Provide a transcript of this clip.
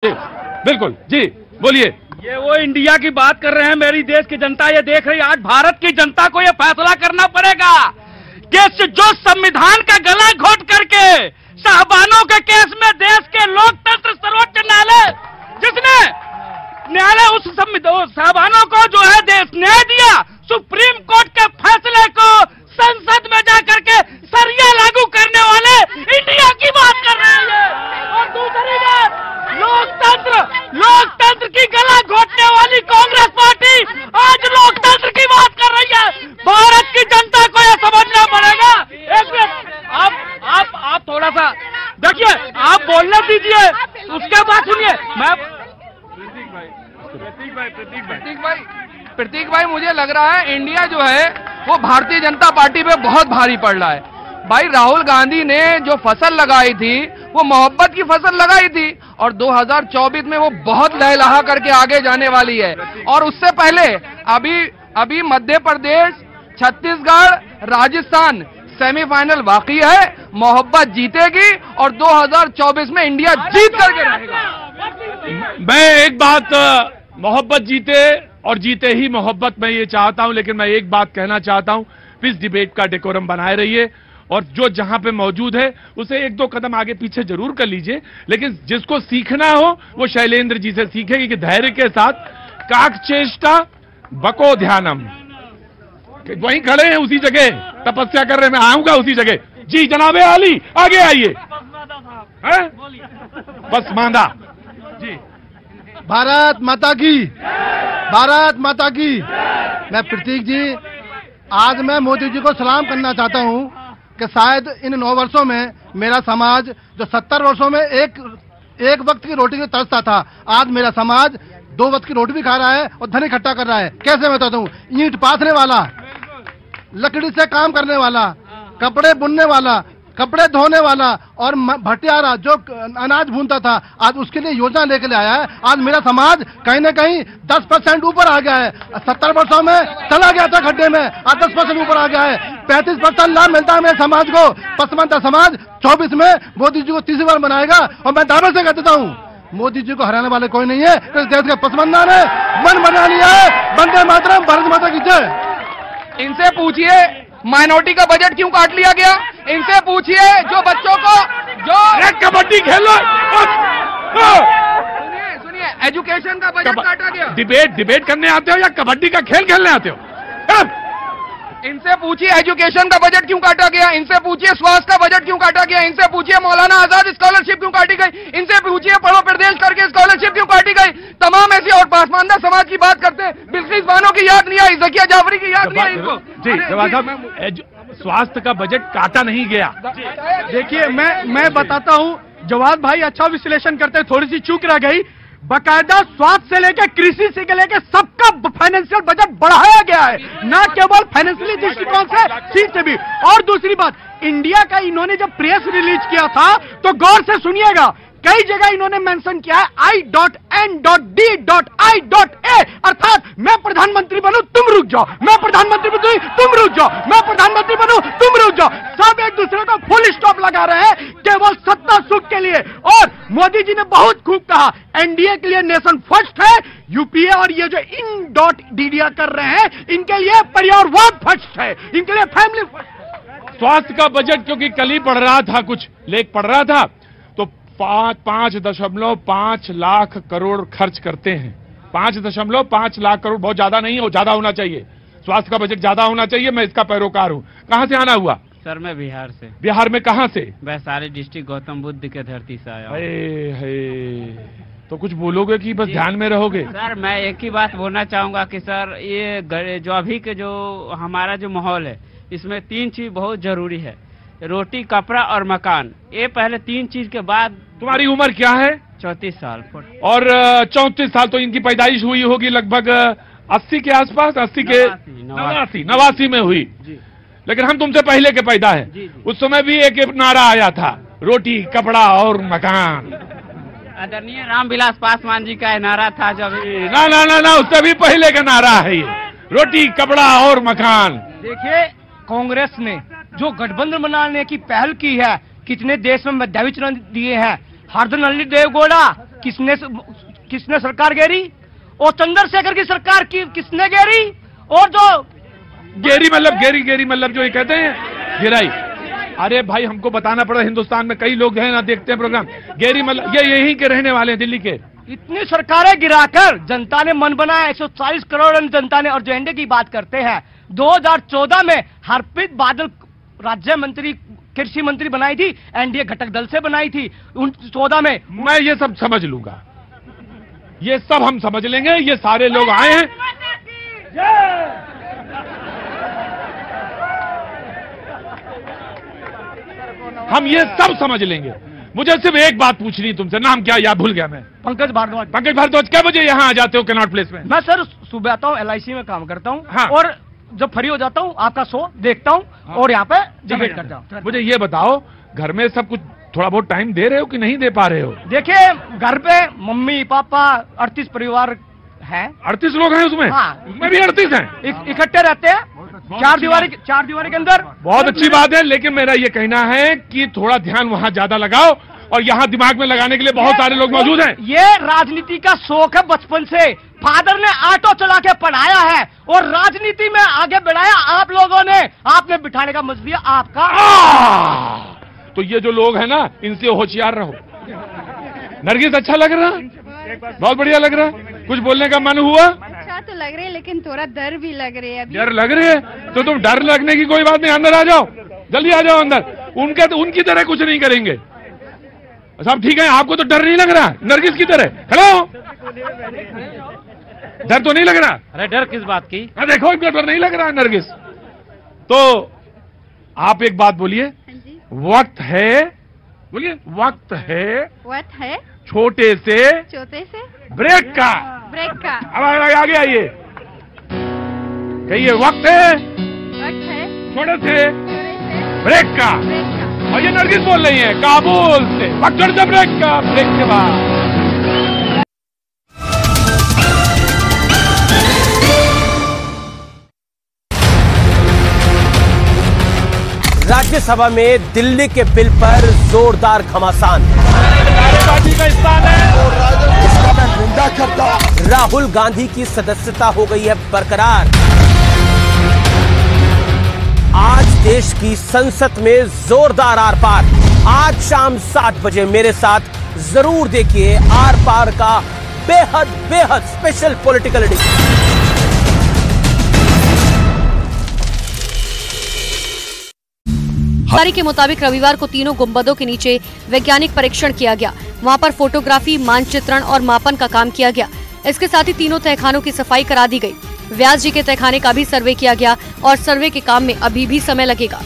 बिल्कुल जी, बोलिए। ये वो इंडिया की बात कर रहे हैं, मेरी देश की जनता ये देख रही है। आज भारत की जनता को ये फैसला करना पड़ेगा कि जो संविधान का गला घोट करके शाहबानों के केस में देश के लोकतंत्र सर्वोच्च न्यायालय, जिसने न्यायालय उस शाहबानों को जो है देश न्याय दिया, सुप्रीम कोर्ट के फैसले को संसद में जाकर के सरिया लागू करने वाले इंडिया की बात कर रहे हैं। और दूसरी बात, लोकतंत्र की गला घोटने वाली कांग्रेस पार्टी आज लोकतंत्र की बात कर रही है। भारत की जनता को यह समझना पड़ेगा। एक मिनट, आप थोड़ा सा देखिए, आप बोलने दीजिए, उसके बाद सुनिए। मैं प्रतीक भाई, मुझे लग रहा है इंडिया जो है वो भारतीय जनता पार्टी पे बहुत भारी पड़ रहा है। भाई राहुल गांधी ने जो फसल लगाई थी वो मोहब्बत की फसल लगाई थी, और 2024 में वो बहुत लहलहा करके आगे जाने वाली है। और उससे पहले अभी मध्य प्रदेश, छत्तीसगढ़, राजस्थान सेमीफाइनल बाकी है। मोहब्बत जीतेगी और 2024 में इंडिया जीत करके रहेगा। मैं एक बात, मोहब्बत जीते और जीते ही मोहब्बत, मैं ये चाहता हूं, लेकिन मैं एक बात कहना चाहता हूं, प्लीज डिबेट का डेकोरम बनाए रहिए, और जो जहां पे मौजूद है उसे एक दो कदम आगे पीछे जरूर कर लीजिए, लेकिन जिसको सीखना हो वो शैलेंद्र जी से सीखेगी कि धैर्य के साथ काकचेष्टा बको ध्यानम। वहीं खड़े हैं उसी जगह, तपस्या कर रहे हैं, मैं आऊंगा उसी जगह। जी जनाबे आली, आगे आइए। बस मांदा जी। भारत माता की, भारत माता की। मैं प्रतीक जी, आज मैं मोदी जी को सलाम करना चाहता हूं कि शायद इन 9 वर्षों में मेरा समाज जो 70 वर्षों में एक वक्त की रोटी की तरसता था, आज मेरा समाज 2 वक्त की रोटी भी खा रहा है और धन इकट्ठा कर रहा है। कैसे मैं बताता हूँ? ईंट पाथने वाला, लकड़ी से काम करने वाला, कपड़े बुनने वाला, कपड़े धोने वाला और भटियारा जो अनाज भूनता था, आज उसके लिए योजना लेकर आया है। आज मेरा समाज कहीं न कहीं 10% ऊपर आ गया है। 70 वर्षों में चला गया था खड्डे में, आज 10% ऊपर आ गया है। 35% लाभ मिलता है मेरे समाज को। पसमानता समाज 24 में मोदी जी को तीसरी बार बनाएगा, और मैं दावे से कह देता हूँ मोदी जी को हराने वाले कोई नहीं है। इस देश के पसमंदा ने मन बना लिया है। वंदे मातरम, भारत माता की जय। इनसे पूछिए माइनॉरिटी का बजट क्यों काट लिया गया। इनसे पूछिए जो बच्चों को जो कबड्डी खेलो। सुनिए, एजुकेशन का बजट काटा गया। डिबेट करने आते हो या कबड्डी का खेल खेलने आते हो? इनसे पूछिए एजुकेशन का बजट क्यों काटा गया। इनसे पूछिए स्वास्थ्य का बजट क्यों काटा गया। इनसे पूछिए मौलाना आजाद स्कॉलरशिप क्यों काटी गई। इनसे पूछिए पढ़ो प्रदेश करके स्कॉलरशिप क्यों काटी गई। तमाम ऐसी और पासमानदा समाज की बात करते हैं, बिल्किस बानो की याद नहीं आई, ज़किया जाफरी की याद नहीं आई इनको। जी जवाब साहब, स्वास्थ्य का बजट काटा नहीं गया। देखिए, मैं बताता हूँ, जवाब भाई अच्छा विश्लेषण करते हैं, थोड़ी सी चूक रह गई। बकायदा स्वास्थ्य से लेकर कृषि से लेकर सबका फाइनेंशियल बजट बढ़ाया गया है, न केवल फाइनेंशियली दृष्टिकोण से भी। और दूसरी बात, इंडिया का इन्होंने जब प्रेस रिलीज किया था तो गौर से सुनिएगा, कई जगह इन्होंने मेंशन किया है I.N.D.I.A, अर्थात मैं प्रधानमंत्री बनूं तुम रुक जाओ, मैं प्रधानमंत्री बनूं तुम रुक जाओ, मैं प्रधानमंत्री बनूं तुम रुक जाओ। सब एक दूसरे को फुल स्टॉप लगा रहे हैं केवल सत्ता सुख के लिए। और मोदी जी ने बहुत खूब कहा, एनडीए के लिए नेशन फर्स्ट है यूपीए, और ये जो IN.DDI कर रहे हैं इनके लिए परिवारवाद फर्स्ट है, इनके लिए फैमिली फर्स्ट। स्वास्थ्य का बजट क्योंकि कल ही पढ़ रहा था, कुछ लेख पढ़ रहा था, तो 5.5 लाख करोड़ खर्च करते हैं। 5.5 लाख करोड़ बहुत ज्यादा नहीं है, वो ज्यादा होना चाहिए। स्वास्थ्य का बजट ज्यादा होना चाहिए। मैं इसका पैरोकार हूँ। कहाँ से आना हुआ? सर मैं बिहार से। बिहार में कहाँ से? वैशाली डिस्ट्रिक्ट, गौतम बुद्ध के धरती से आया। तो कुछ बोलोगे कि बस ध्यान में रहोगे? सर मैं एक ही बात बोलना चाहूंगा कि सर ये जो अभी के जो हमारा जो माहौल है, इसमें 3 चीज बहुत जरूरी है, रोटी, कपड़ा और मकान। ये पहले 3 चीज के बाद। तुम्हारी उम्र क्या है? 34 साल। और 34 साल तो इनकी पैदाइश हुई होगी लगभग 80 के आसपास, 80 के 89 में हुई। लेकिन हम तुमसे पहले के पैदा है। उस समय भी एक नारा आया था, रोटी, कपड़ा और मकान। आदरणीय रामविलास पासवान जी का नारा था जब। ना, उससे भी पहले का नारा है ये, रोटी, कपड़ा और मकान। देखिए, कांग्रेस ने जो गठबंधन बनाने की पहल की है, कितने देश में मेधावी चुनाव दिए हैं। हरदनल्ली देवगौड़ा किसने सरकार घेरी? और चंद्रशेखर की सरकार की किसने घेरी? और जो गेरी मतलब जो ये कहते हैं गिराई। अरे भाई हमको बताना पड़ा, हिंदुस्तान में कई लोग हैं ना, देखते हैं प्रोग्राम। गेरी मतलब ये यहीं के रहने वाले हैं, दिल्ली के। इतनी सरकारें गिराकर जनता ने मन बनाया, 140 करोड़ जनता ने। और जो एनडीए की बात करते हैं, 2014 में हरप्रीत बादल राज्य मंत्री, कृषि मंत्री बनाई थी, एनडीए घटक दल से बनाई थी। 14 में मैं ये सब समझ लूंगा, ये सब हम समझ लेंगे। ये सारे लोग आए हैं, हम ये सब समझ लेंगे। मुझे सिर्फ एक बात पूछनी तुमसे, नाम क्या याद भूल गया मैं। पंकज भारद्वाज। पंकज भारद्वाज, क्या बजे यहाँ आ जाते हो कनॉट प्लेस में? मैं सर सुबह आता हूँ, LIC में काम करता हूँ। हाँ। और जब फ्री हो जाता हूँ आपका शो देखता हूँ। हाँ। और यहाँ पे डिबेट करता हूँ। मुझे ये बताओ, घर में सब कुछ थोड़ा बहुत टाइम दे रहे हो कि नहीं दे पा रहे हो? देखिए, घर पे मम्मी पापा 38 परिवार है। 38 लोग हैं उसमें? हाँ। मैं भी 38 हैं। इकट्ठे रहते हैं चार दीवारी के अंदर। बहुत अच्छी बात है, लेकिन मेरा ये कहना है कि थोड़ा ध्यान वहाँ ज्यादा लगाओ, और यहाँ दिमाग में लगाने के लिए बहुत सारे लोग मौजूद हैं। ये राजनीति का शौक है बचपन से। फादर ने ऑटो चला के पढ़ाया है और राजनीति में आगे बढ़ाया आप लोगों ने। आपने बिठाने का मजबूरी आपका। तो ये जो लोग हैं ना, इनसे होशियार रहो। नरगिस, अच्छा लग रहा? बहुत बढ़िया लग रहा। कुछ बोलने का मन हुआ? अच्छा तो लग रही है, लेकिन थोड़ा डर भी लग रही है अभी। डर लग रही है तो तुम डर लगने की कोई बात नहीं, अंदर आ जाओ, जल्दी आ जाओ अंदर। उनकी तरह कुछ नहीं करेंगे। सब ठीक है, आपको तो डर नहीं लग रहा नरगिस की तरह? हेलो, डर तो नहीं लग रहा? अरे डर किस बात की? देखो, इनको डर नहीं लग रहा नरगिस। तो आप एक बात बोलिए, वक्त है, बोलिए, वक्त है छोटे से ब्रेक का। अब आगे आइए, कहिए, वक्त है छोटे से ब्रेक का। और ये नरगिस बोल रही है काबुल से, वक्त छोटे से ब्रेक का। ब्रेक के बाद राज्यसभा में दिल्ली के बिल पर जोरदार घमासान। नारेबाजी का स्थान है। निंदा करता। राहुल गांधी की सदस्यता हो गई है बरकरार। आज देश की संसद में जोरदार आर पार। आज शाम 7 बजे मेरे साथ जरूर देखिए आर पार का बेहद स्पेशल पॉलिटिकल एडिशन। जानकारी के मुताबिक रविवार को तीनों गुंबदों के नीचे वैज्ञानिक परीक्षण किया गया। वहां पर फोटोग्राफी, मानचित्रण और मापन का काम किया गया। इसके साथ ही तीनों तहखानों की सफाई करा दी गई। व्यास जी के तहखाने का भी सर्वे किया गया और सर्वे के काम में अभी भी समय लगेगा।